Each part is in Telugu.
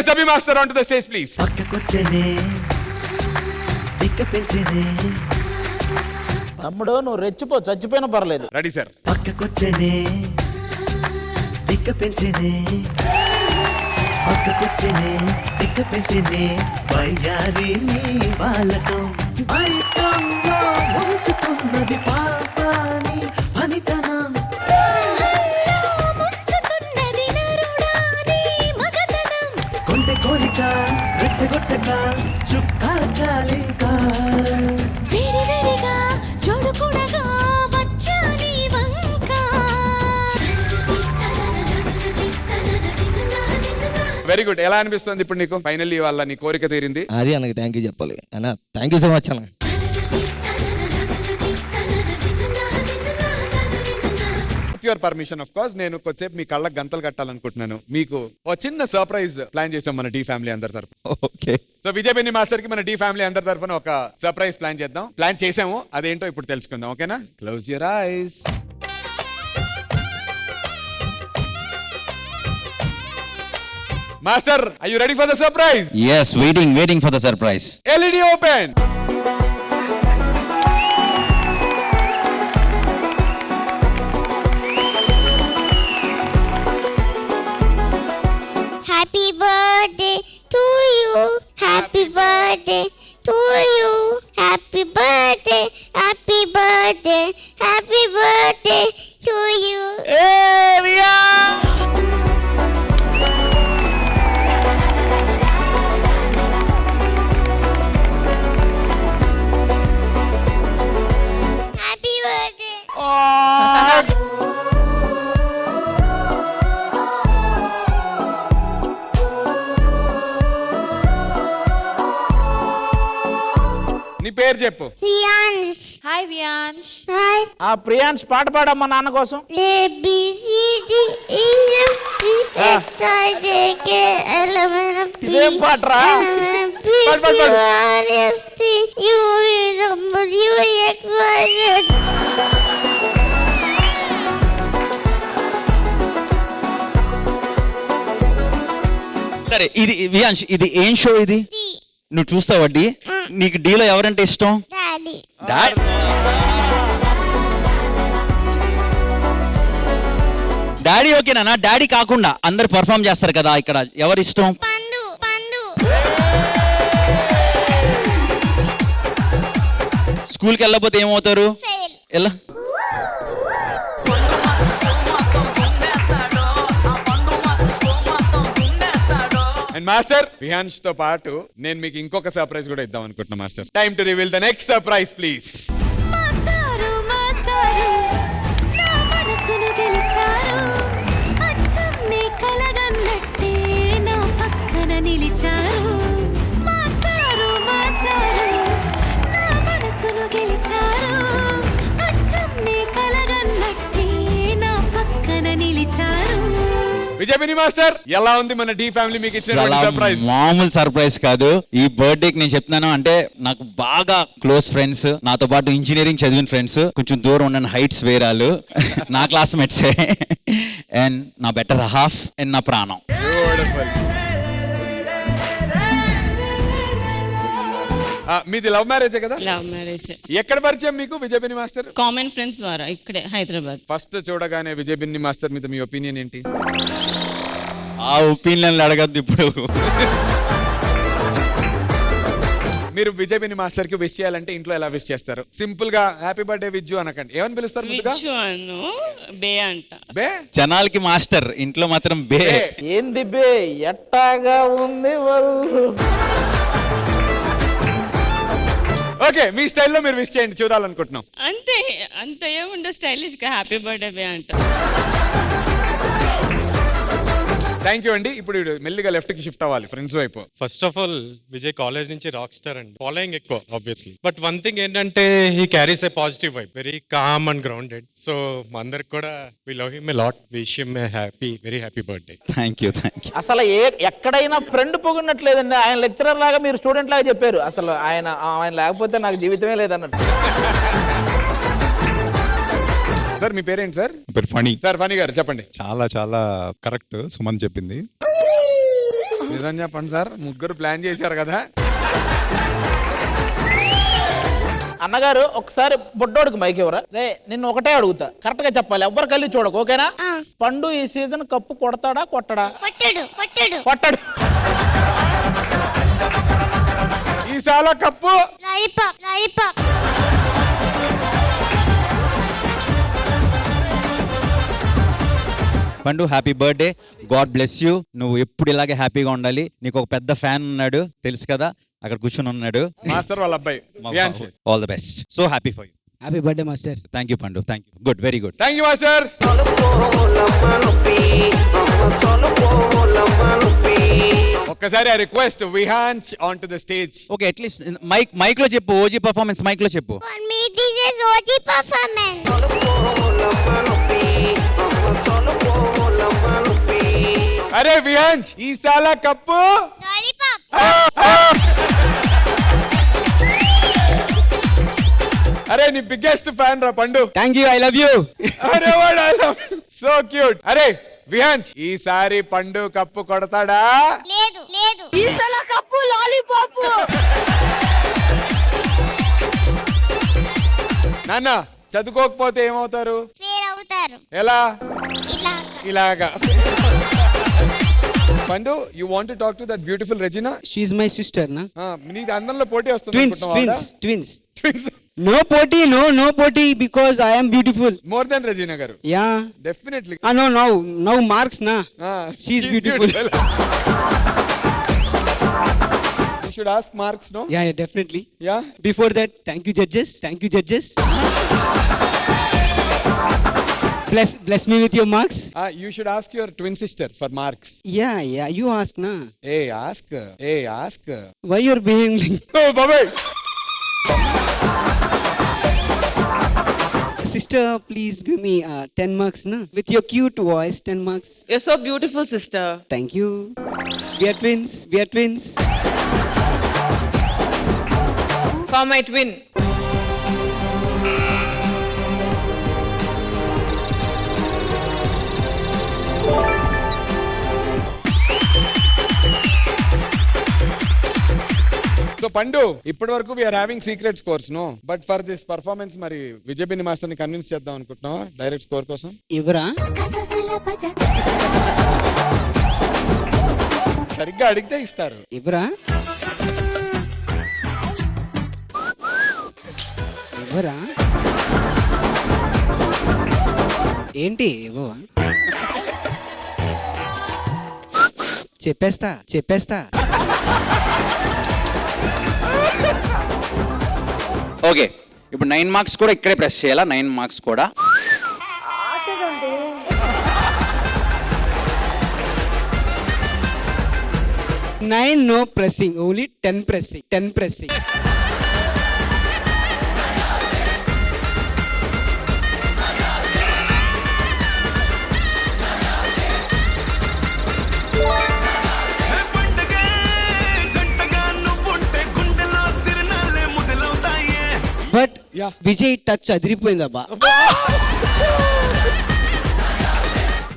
Request Abhi master on to the stage please. తమ్ముడు నువ్వు రెచ్చిపో, చచ్చిపోయినా పర్లేదు. Ready sir. పక్కకొచ్చనే దిక్క పెంచనే పక్కకొచ్చనే దిక్క పెంచనే వయ్యారి నీ బాలకం బయటంలో ఉంచుతున్నది పాపాని పనితనం కొంటె కోరిక రెచ్చగొట్టక చుక్కా చాలింకా వెరీ గుడ్. ఎలా అనిపిస్తుంది ఇప్పుడు నీకు? ఫైనల్లీ వాళ్ళ నీ కోరిక తీరింది. అది అన్నకి థ్యాంక్ యూ చెప్పాలి అన్న. థ్యాంక్ యూ సో మచ్ అన్న. యువర్ పర్మిషన్ ఆఫ్ కోర్స్ నేను కొద్దిసేపు మీ కళ్ళకి గంతలు కట్టాలనుకుంటున్నాను. మీకు ఒక చిన్న సర్ప్రైజ్ ప్లాన్ చేసాం మన డి ఫ్యామిలీ అందరి తరఫున. Okay. So Vijay Benny master కి మన డి ఫ్యామిలీ అందరి తరఫున ఒక సర్ప్రైజ్ ప్లాన్ చేసాము. అదేంటో ఇప్పుడు తెలుసుకుందాం. ఓకేనా? Close your eyes. Master, are you ready for the surprise? Yes, waiting for the surprise. LED open. Happy birthday to you. Happy birthday to you. Happy birthday. Happy birthday. Happy birthday to you. Hey, Via! Happy birthday. నీ పేరు చెప్పు. Riyansh. హాయ్ వ్యాన్ష్. Hi. ఆ ప్రియాంష్ పాట పాడమ్మా నాన్న కోసం. A B C D E F G H I J K L M N O P ఇదేం పాటరా? P Q R S T U V W X Y Z. సరే ఇది వియాంష్, ఇది ఏం షో ఇది? D. నువ్వు చూస్తావా డి? నీకు డీలో ఎవరంటే ఇష్టం? Daddy. డాడీ ఓకేనా? డాడీ కాకుండా అందరు పర్ఫామ్ చేస్తారు కదా, ఇక్కడ ఎవరు ఇష్టం? Pandu. Pandu. స్కూల్కి వెళ్ళకపోతే ఏమవుతారు? Fail. ఎలా? అండ్ మాస్టర్, విహాన్స్ తో పాటు నేను మీకు ఇంకొక సర్ప్రైజ్ కూడా ఇద్దాం అనుకుంటున్నా master. Time to reveal the next surprise please. మాస్టారు మాస్టారు నా మనసును గెలిచారు. అచ్చం నీ కలగన్నట్టే నా పక్కన నిలిచారు. మాస్టారు మాస్టారు నా మనసును గెలిచారు. అచ్చం నీ కలగన్నట్టే నా పక్కన నిలిచారు. విజయ్ బెన్ని మాస్టర్, ఎలా ఉంది మన డి ఫ్యామిలీ మీకు ఇచ్చిన సర్ప్రైజ్? మామూలు సర్ప్రైజ్ కాదు. ఈ బర్త్డేకి నేను చెప్తున్నాను అంటే నాకు బాగా క్లోజ్ ఫ్రెండ్స్, నాతో పాటు ఇంజనీరింగ్ చదివిన ఫ్రెండ్స్, కొంచెం దూరం ఉన్న హైట్స్ వేరాలు నా క్లాస్మేట్సే. అండ్ నా బెటర్ హాఫ్ అండ్ నా ప్రాణం. మీది లవ్ మ్యారేజ్ కదా? Love marriage. ఎక్కడ పరిచయం మీకు Vijay Benny master? Common friends ద్వారా ఇక్కడే హైదరాబాద్. ఫస్ట్ చూడగానే విజయ్ బెన్ని మాస్టర్ మీద మీ ఒపీనియన్ ఏంటి? ఆ ఒపీనియన్లు అడగద్దు ఇప్పుడు. మీరు విజయ్ బెన్ని మాస్టర్ కి విష్ చేయాలంటే ఇంట్లో ఎలా విష్ చేస్తారు? సింపుల్ గా హ్యాపీ బర్త్డే విజ్జు అనకండి. ఏమని పిలుస్తారు ముందుగా? విజ్జు అను బే అంట. బే? జనాలకి మాస్టర్, ఇంట్లో మాత్రం బే. ఏంది బే ఎట్టాగా ఉంది వాళ్ళు. ఓకే, మీ స్టైల్లో మీరు విష్ చేయండి, చూడాలనుకుంటున్నాం. అంతే, అంత ఏముండో స్టైలిష్ గా హ్యాపీ బర్త్డే బే అంట. థ్యాంక్ యూ అండి. ఇప్పుడు మెల్లిగా లెఫ్ట్ కి షిఫ్ట్ అవ్వాలి ఫ్రెండ్స్ వైపు. First of all Vijay college నుంచి రాక్ స్టార్ అండి, ఫాలోయింగ్ ఎక్కువ ఆబ్వియస్లీ. బట్ వన్ థింగ్ ఏంటంటే he carries a positive vibe, very calm and grounded. So అందరికి కూడా we love him a lot, wish him a happy, very happy birthday. Thank you. అసలు ఎక్కడైనా ఫ్రెండ్ పొగినట్లేదండి. ఆయన లెక్చరర్ లాగా, మీరు స్టూడెంట్ లాగా చెప్పారు. అసలు ఆయన లేకపోతే నాకు జీవితమే లేదన్నట్టు. సార్ మీ పేరేంటి సార్? పేరు ఫణి. సార్ ఫణి గారు చెప్పండి. చాలా చాలా కరెక్ట్ సుమన్ చెప్పింది. నిజం చెప్పండి సార్, ముగ్గురు ప్లాన్ చేశారు కదా. అన్నగారు ఒకసారి బొడ్డోడికి మైక్ ఇవ్వరా? రే నిన్ను ఒకటే అడుగుతా, కరెక్ట్ గా చెప్పాలి, ఎవ్వరు కలిసి చూడకు, ఓకేనా? పండు ఈ సీజన్ కప్పు కొడతాడా కొట్టడా? కొట్టడు కొట్టడు కొట్టడు. ఈసాల cup lollipop lollipop. Pandu happy birthday, God bless you. నువ్వు ఎప్పుడు ఇలాగే హ్యాపీగా ఉండాలి. నీకు ఒక పెద్ద ఫ్యాన్ ఉన్నాడు తెలుసు కదా, అక్కడ కూర్చొని ఉన్నాడు, మాస్టర్ వాళ్ళ అబ్బాయి Viyansh. All the best. So happy for you. Happy birthday master. Thank you Pandu, thank you. Good, very good. Thank you master. ఒక్కసారి I request Vihaans on to the stage. Okay, at least mike లో చెప్పు, ఓజీ పర్ఫార్మెన్స్ మైక్ లో చెప్పు. For me this is OG performance. అరే విహాన్స్, ఈసాల కప్పు లాలీపాప్. అరే నీ బిగ్గెస్ట్ ఫ్యాన్ రా పండు. Thank you, I love you. అరే వాడు సో క్యూట్. అరే విహాన్స్, ఈసారి పండు కప్పు కొడతాడా? లేదు లేదు. నాన్న చదువుకోకపోతే ఏమవుతారు? ఫెయిల్ అవుతారు. ఎలా? ఇలా ఇలాగా. Pandu, you want to talk to that beautiful Regina? She's my sister నా. నీకు అందరిలో పోటీ వస్తుంది ట్విన్స్ అనుకుంటున్నావా? Twins twins. Twins. నో పోటీ, నో పోటీ because I am beautiful. More than Regina గారు. Yeah Definitely. No now marks నా. She's beautiful. You should ask marks, no? Yeah, definitely. Yeah. Before that, thank you judges. Bless me with your marks. You should ask your twin sister for marks. Yeah, you ask na. Hey, ask. Why you're behaving like... Oh, babai. Sister, please give me 10 marks na. With your cute voice, 10 marks. You're so beautiful, sister. Thank you. We are twins. For my twin. So Pandu, ఇప్పటి వరకు we're having secret scores, no, but for this performance మరి విజయపిని మాస్టర్ ని కన్విన్స్ చేద్దాం అనుకుంటున్నావా డైరెక్ట్ స్కోర్ కోసం? Ivra? సరిగ్గా అడిగితే ఇస్తారు. Ivra? ఏంటి ఇవ్వవా? చెప్పేస్తా. ఓకే, ఇప్పుడు 9 మార్క్స్ కూడా ఇక్కడే ప్రెస్ చేయాలా? 9 మార్క్స్ కూడా. Nine no pressing, only 10 pressing. But Vijay touch అదిరిపోయిందబ్బా.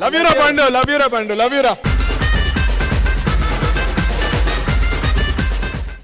లవ్ యూ రా పండు.